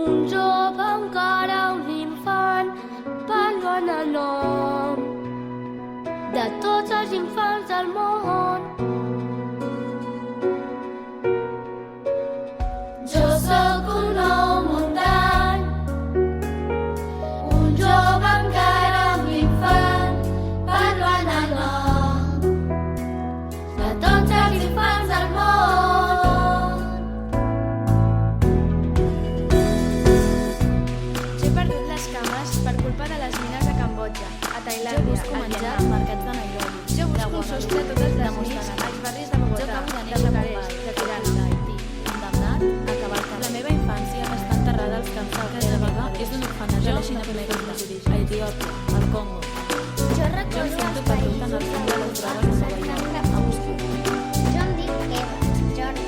Un jove, encara un infant, parlant el nom de tots els infants del món. Jo sóc un nou muntany, un jove, encara un infant, parlant el nom de tots els infants del món. J'ai perdut les cames per culpa de les mines a Cambodja, a Tailàndia, Jo busco menjar als mercats de Nairobi. Jo busco un sostre totes les nits als barris de Bogotà, de Bucarest, de Tirana. d'Haití, condemnat a acabar al carrer. La meva infància està enterrada als camps del Casa meva és un orfenatge de la Xina profunda, a Etiòpia, al Congo. Jo Jo em recordo sento els perdut en el països fons de les drogues a Nova York, a Moscou. Jo em dic Eva, Jordi,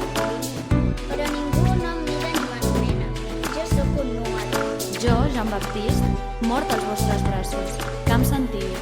però ningú no em mira ni m'anomena. Jo sóc un número. Jo, Jean Baptiste, mort als vostres braços. Camp sentiu,